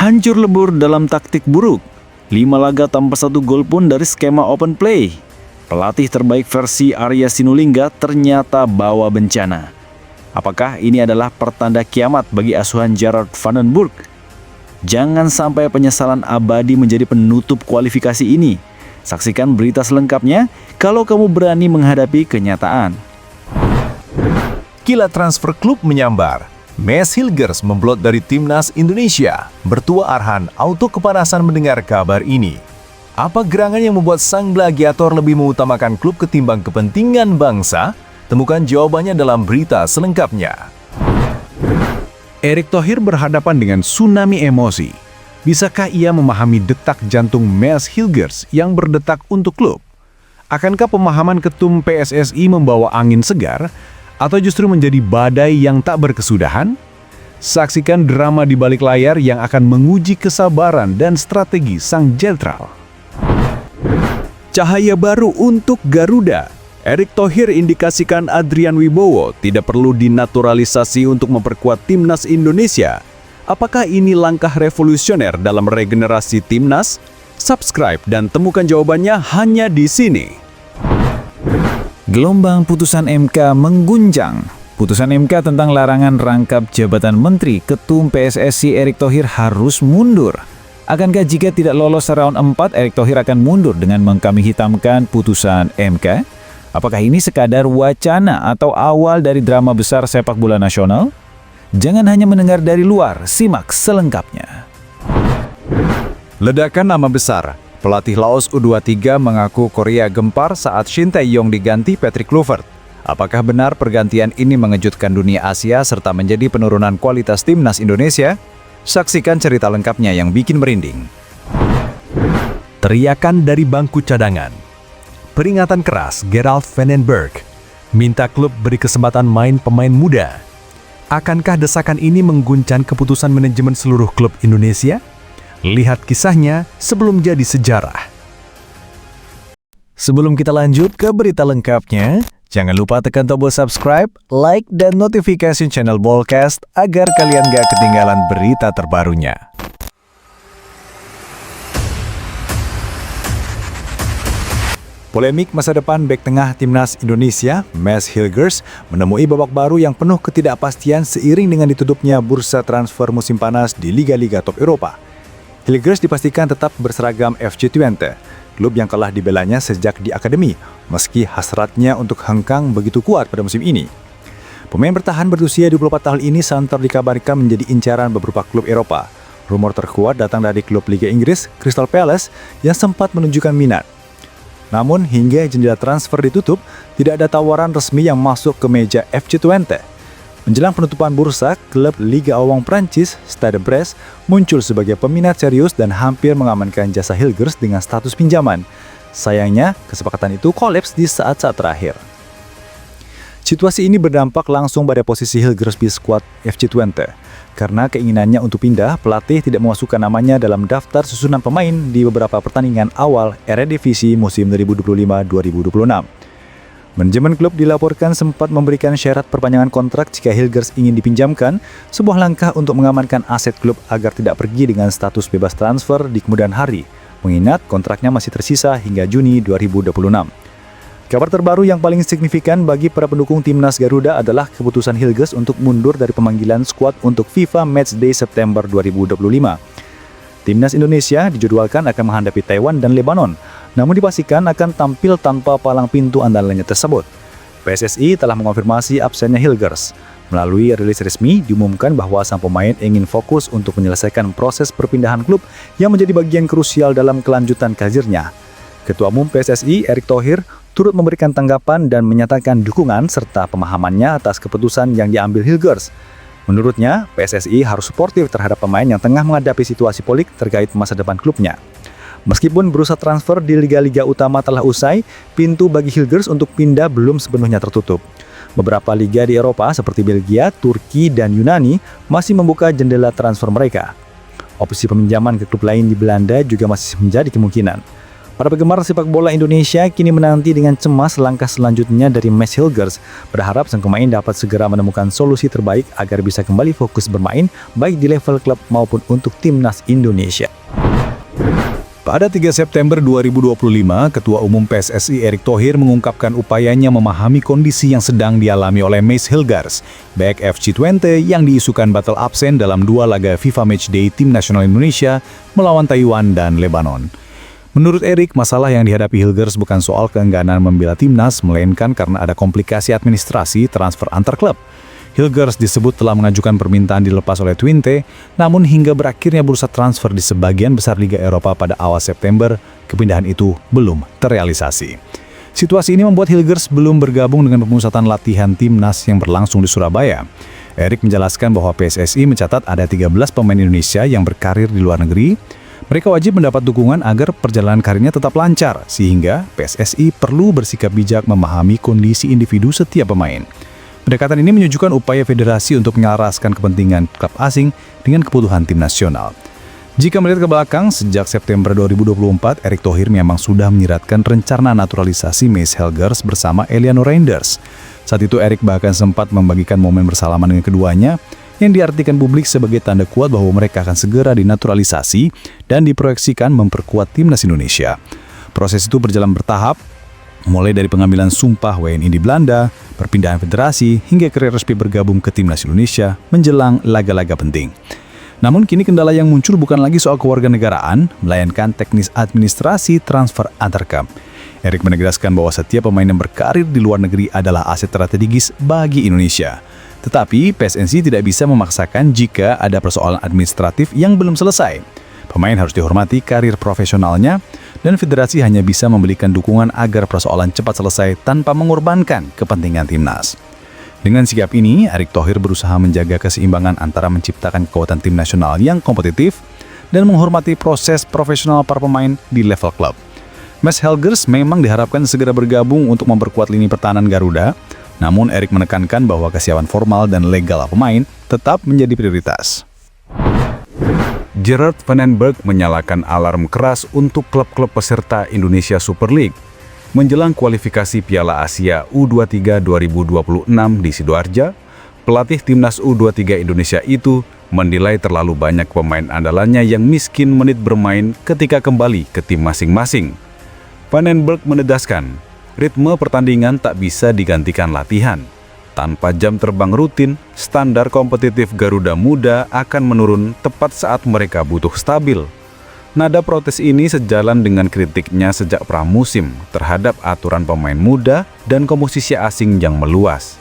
Hancur lebur dalam taktik buruk. 5 laga tanpa 1 gol pun dari skema open play. Pelatih terbaik versi Arya Sinulinga ternyata bawa bencana. Apakah ini adalah pertanda kiamat bagi asuhan Gerard van den Burg? Jangan sampai penyesalan abadi menjadi penutup kualifikasi ini. Saksikan berita selengkapnya kalau kamu berani menghadapi kenyataan. Kilat transfer klub menyambar. Mads Hilgers memblot dari Timnas Indonesia. Bertua Arhan auto kepanasan mendengar kabar ini. Apa gerangan yang membuat sang gladiator lebih mengutamakan klub ketimbang kepentingan bangsa? Temukan jawabannya dalam berita selengkapnya. Erick Thohir berhadapan dengan tsunami emosi. Bisakah ia memahami detak jantung Mads Hilgers yang berdetak untuk klub? Akankah pemahaman ketum PSSI membawa angin segar atau justru menjadi badai yang tak berkesudahan? Saksikan drama di balik layar yang akan menguji kesabaran dan strategi sang jenderal. Cahaya baru untuk Garuda. Erick Thohir indikasikan Adrian Wibowo tidak perlu dinaturalisasi untuk memperkuat Timnas Indonesia. Apakah ini langkah revolusioner dalam regenerasi Timnas? Subscribe dan temukan jawabannya hanya di sini. Gelombang putusan MK mengguncang. Putusan MK tentang larangan rangkap jabatan Menteri Ketum PSSI Erick Thohir harus mundur. Akankah jika tidak lolos round 4, Erick Thohir akan mundur dengan mengkambing hitamkan putusan MK? Apakah ini sekadar wacana atau awal dari drama besar sepak bola nasional? Jangan hanya mendengar dari luar, simak selengkapnya. Ledakan nama besar. Pelatih Laos U23 mengaku Korea gempar saat Shin Tae-yong diganti Patrick Kluivert. Apakah benar pergantian ini mengejutkan dunia Asia serta menjadi penurunan kualitas Timnas Indonesia? Saksikan cerita lengkapnya yang bikin merinding. Teriakan dari bangku cadangan. Peringatan keras Gerard van den Burg. Minta klub beri kesempatan main pemain muda. Akankah desakan ini mengguncang keputusan manajemen seluruh klub Indonesia? Lihat kisahnya sebelum jadi sejarah. Sebelum kita lanjut ke berita lengkapnya, jangan lupa tekan tombol subscribe, like, dan notifikasi channel Bolcast agar kalian gak ketinggalan berita terbarunya. Polemik masa depan bek tengah Timnas Indonesia, Mads Hilgers, menemui babak baru yang penuh ketidakpastian seiring dengan ditutupnya bursa transfer musim panas di liga-liga top Eropa. Hilgers dipastikan tetap berseragam FC Twente, klub yang telah dibelanya sejak di akademi, meski hasratnya untuk hengkang begitu kuat pada musim ini. Pemain bertahan berusia 24 tahun ini santer dikabarkan menjadi incaran beberapa klub Eropa. Rumor terkuat datang dari klub Liga Inggris, Crystal Palace, yang sempat menunjukkan minat. Namun, hingga jendela transfer ditutup, tidak ada tawaran resmi yang masuk ke meja FC Twente. Menjelang penutupan bursa, klub Liga Awang Prancis, Stade Brest, muncul sebagai peminat serius dan hampir mengamankan jasa Hilgers dengan status pinjaman. Sayangnya, kesepakatan itu kolaps di saat-saat terakhir. Situasi ini berdampak langsung pada posisi Hilgers di skuad FC Twente. Karena keinginannya untuk pindah, pelatih tidak memasukkan namanya dalam daftar susunan pemain di beberapa pertandingan awal Eredivisie musim 2025-2026. Manajemen klub dilaporkan sempat memberikan syarat perpanjangan kontrak jika Hilgers ingin dipinjamkan, sebuah langkah untuk mengamankan aset klub agar tidak pergi dengan status bebas transfer di kemudian hari, mengingat kontraknya masih tersisa hingga Juni 2026. Kabar terbaru yang paling signifikan bagi para pendukung Timnas Garuda adalah keputusan Hilgers untuk mundur dari pemanggilan skuad untuk FIFA Matchday September 2025. Timnas Indonesia dijadwalkan akan menghadapi Taiwan dan Lebanon, namun dipastikan akan tampil tanpa palang pintu andalanya tersebut. PSSI telah mengonfirmasi absennya Hilgers. Melalui rilis resmi, diumumkan bahwa sang pemain ingin fokus untuk menyelesaikan proses perpindahan klub yang menjadi bagian krusial dalam kelanjutan karirnya. Ketua Umum PSSI, Erick Thohir, turut memberikan tanggapan dan menyatakan dukungan serta pemahamannya atas keputusan yang diambil Hilgers. Menurutnya, PSSI harus suportif terhadap pemain yang tengah menghadapi situasi politik terkait masa depan klubnya. Meskipun bursa transfer di liga-liga utama telah usai, pintu bagi Hilgers untuk pindah belum sepenuhnya tertutup. Beberapa liga di Eropa seperti Belgia, Turki, dan Yunani masih membuka jendela transfer mereka. Opsi peminjaman ke klub lain di Belanda juga masih menjadi kemungkinan. Para penggemar sepak bola Indonesia kini menanti dengan cemas langkah selanjutnya dari Mads Hilgers, berharap sang pemain dapat segera menemukan solusi terbaik agar bisa kembali fokus bermain baik di level klub maupun untuk timnas Indonesia. Pada 3 September 2025, Ketua Umum PSSI Erick Thohir mengungkapkan upayanya memahami kondisi yang sedang dialami oleh Mads Hilgers, bek FC Twente yang diisukan batal absen dalam 2 laga FIFA Matchday Tim Nasional Indonesia melawan Taiwan dan Lebanon. Menurut Erick, masalah yang dihadapi Hilgers bukan soal keengganan membela timnas, melainkan karena ada komplikasi administrasi transfer antar klub. Hilgers disebut telah mengajukan permintaan dilepas oleh Twente, namun hingga berakhirnya bursa transfer di sebagian besar Liga Eropa pada awal September, kepindahan itu belum terrealisasi. Situasi ini membuat Hilgers belum bergabung dengan pemusatan latihan timnas yang berlangsung di Surabaya. Erick menjelaskan bahwa PSSI mencatat ada 13 pemain Indonesia yang berkarir di luar negeri. Mereka wajib mendapat dukungan agar perjalanan karirnya tetap lancar, sehingga PSSI perlu bersikap bijak memahami kondisi individu setiap pemain. Pendekatan ini menunjukkan upaya federasi untuk menyelaraskan kepentingan klub asing dengan kebutuhan tim nasional. Jika melihat ke belakang, sejak September 2024, Erick Thohir memang sudah menyiratkan rencana naturalisasi Mads Hilgers bersama Eliano Reinders. Saat itu Erick bahkan sempat membagikan momen bersalaman dengan keduanya, yang diartikan publik sebagai tanda kuat bahwa mereka akan segera dinaturalisasi dan diproyeksikan memperkuat timnas Indonesia. Proses itu berjalan bertahap, mulai dari pengambilan sumpah WNI di Belanda, perpindahan federasi, hingga karir resmi bergabung ke timnas Indonesia menjelang laga-laga penting. Namun kini kendala yang muncul bukan lagi soal kewarganegaraan, melainkan teknis administrasi transfer antar klub. Erick menegaskan bahwa setiap pemain yang berkarir di luar negeri adalah aset strategis bagi Indonesia. Tetapi PSSI tidak bisa memaksakan jika ada persoalan administratif yang belum selesai. Pemain harus dihormati karir profesionalnya, dan federasi hanya bisa memberikan dukungan agar persoalan cepat selesai tanpa mengorbankan kepentingan timnas. Dengan sikap ini, Erick Thohir berusaha menjaga keseimbangan antara menciptakan kekuatan tim nasional yang kompetitif dan menghormati proses profesional para pemain di level klub. Mads Hilgers memang diharapkan segera bergabung untuk memperkuat lini pertahanan Garuda, namun Erick menekankan bahwa kesiapan formal dan legal pemain tetap menjadi prioritas. Gerard Van den Berg menyalakan alarm keras untuk klub-klub peserta Indonesia Super League. Menjelang kualifikasi Piala Asia U23 2026 di Sidoarjo, pelatih timnas U23 Indonesia itu menilai terlalu banyak pemain andalannya yang miskin menit bermain ketika kembali ke tim masing-masing. Van den Berg menegaskan, ritme pertandingan tak bisa digantikan latihan. Tanpa jam terbang rutin, standar kompetitif Garuda Muda akan menurun tepat saat mereka butuh stabil. Nada protes ini sejalan dengan kritiknya sejak pramusim terhadap aturan pemain muda dan komposisi asing yang meluas.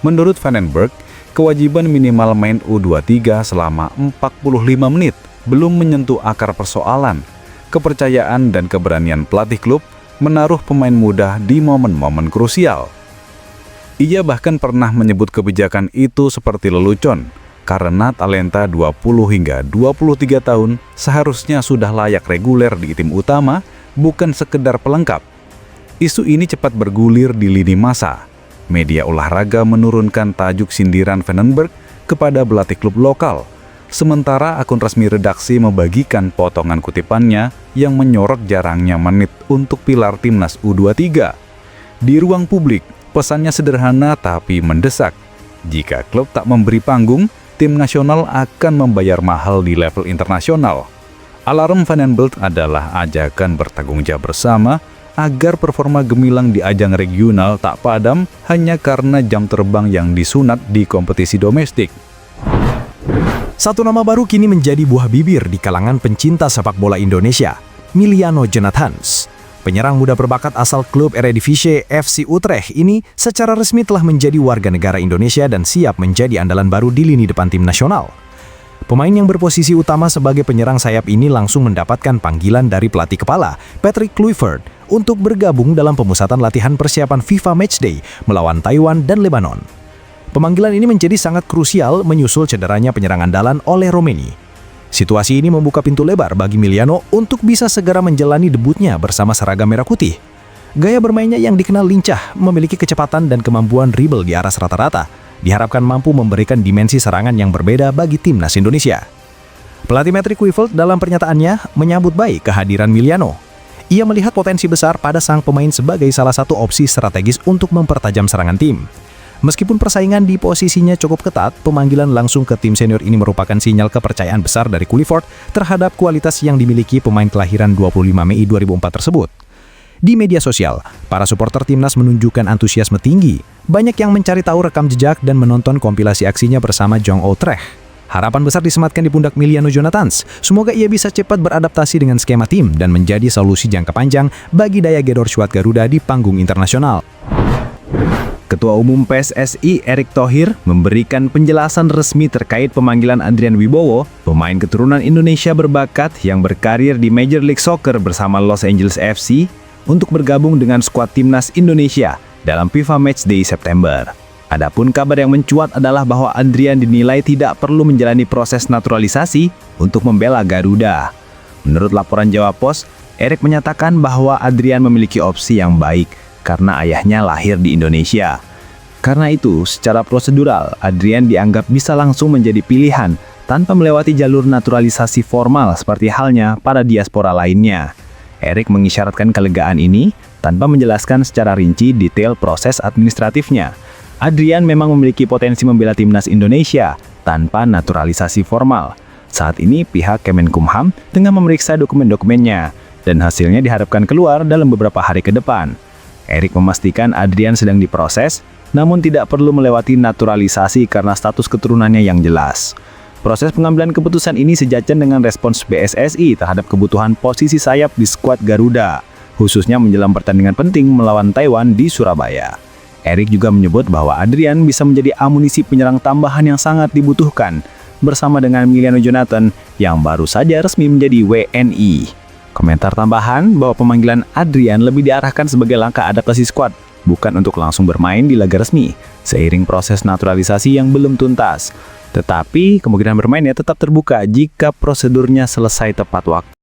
Menurut Van den Berg, kewajiban minimal main U23 selama 45 menit belum menyentuh akar persoalan. Kepercayaan dan keberanian pelatih klub menaruh pemain muda di momen-momen krusial. Ia bahkan pernah menyebut kebijakan itu seperti lelucon, karena talenta 20 hingga 23 tahun seharusnya sudah layak reguler di tim utama, bukan sekedar pelengkap. Isu ini cepat bergulir di lini massa. Media olahraga menurunkan tajuk sindiran Van den Berg kepada pelatih klub lokal, sementara akun resmi redaksi membagikan potongan kutipannya yang menyorot jarangnya menit untuk pilar timnas U23. Di ruang publik, pesannya sederhana tapi mendesak. Jika klub tak memberi panggung, tim nasional akan membayar mahal di level internasional. Alarm Van den Berg adalah ajakan bertanggung jawab bersama agar performa gemilang di ajang regional tak padam hanya karena jam terbang yang disunat di kompetisi domestik. Satu nama baru kini menjadi buah bibir di kalangan pencinta sepak bola Indonesia, Miliano Jonathans. Penyerang muda berbakat asal klub Eredivisie FC Utrecht ini secara resmi telah menjadi warga negara Indonesia dan siap menjadi andalan baru di lini depan tim nasional. Pemain yang berposisi utama sebagai penyerang sayap ini langsung mendapatkan panggilan dari pelatih kepala, Patrick Kluivert, untuk bergabung dalam pemusatan latihan persiapan FIFA Matchday melawan Taiwan dan Lebanon. Pemanggilan ini menjadi sangat krusial menyusul cederanya penyerang andalan oleh Romeni. Situasi ini membuka pintu lebar bagi Miliano untuk bisa segera menjalani debutnya bersama seragam merah putih. Gaya bermainnya yang dikenal lincah, memiliki kecepatan dan kemampuan dribble di atas rata-rata, diharapkan mampu memberikan dimensi serangan yang berbeda bagi timnas Indonesia. Pelatih Patrick Kluivert dalam pernyataannya menyambut baik kehadiran Miliano. Ia melihat potensi besar pada sang pemain sebagai salah satu opsi strategis untuk mempertajam serangan tim. Meskipun persaingan di posisinya cukup ketat, pemanggilan langsung ke tim senior ini merupakan sinyal kepercayaan besar dari Clifford terhadap kualitas yang dimiliki pemain kelahiran 25 Mei 2004 tersebut. Di media sosial, para supporter timnas menunjukkan antusiasme tinggi. Banyak yang mencari tahu rekam jejak dan menonton kompilasi aksinya bersama Jong Utrecht. Harapan besar disematkan di pundak Miliano Jonathans. Semoga ia bisa cepat beradaptasi dengan skema tim dan menjadi solusi jangka panjang bagi daya gedor Squad Garuda di panggung internasional. Ketua Umum PSSI Erick Thohir memberikan penjelasan resmi terkait pemanggilan Adrian Wibowo, pemain keturunan Indonesia berbakat yang berkarir di Major League Soccer bersama Los Angeles FC, untuk bergabung dengan skuad timnas Indonesia dalam FIFA Matchday September. Adapun kabar yang mencuat adalah bahwa Adrian dinilai tidak perlu menjalani proses naturalisasi untuk membela Garuda. Menurut laporan Jawa Post, Erick menyatakan bahwa Adrian memiliki opsi yang baik karena ayahnya lahir di Indonesia. Karena itu, secara prosedural, Adrian dianggap bisa langsung menjadi pilihan tanpa melewati jalur naturalisasi formal seperti halnya para diaspora lainnya. Erick mengisyaratkan kelegaan ini tanpa menjelaskan secara rinci detail proses administratifnya. Adrian memang memiliki potensi membela timnas Indonesia tanpa naturalisasi formal. Saat ini pihak Kemenkumham tengah memeriksa dokumen-dokumennya dan hasilnya diharapkan keluar dalam beberapa hari ke depan. Erick memastikan Adrian sedang diproses, namun tidak perlu melewati naturalisasi karena status keturunannya yang jelas. Proses pengambilan keputusan ini sejajan dengan respons PSSI terhadap kebutuhan posisi sayap di skuad Garuda, khususnya menjelang pertandingan penting melawan Taiwan di Surabaya. Erick juga menyebut bahwa Adrian bisa menjadi amunisi penyerang tambahan yang sangat dibutuhkan, bersama dengan Miliano Jonathan yang baru saja resmi menjadi WNI. Komentar tambahan bahwa pemanggilan Adrian lebih diarahkan sebagai langkah adaptasi skuad, bukan untuk langsung bermain di laga resmi, seiring proses naturalisasi yang belum tuntas. Tetapi kemungkinan bermainnya tetap terbuka jika prosedurnya selesai tepat waktu.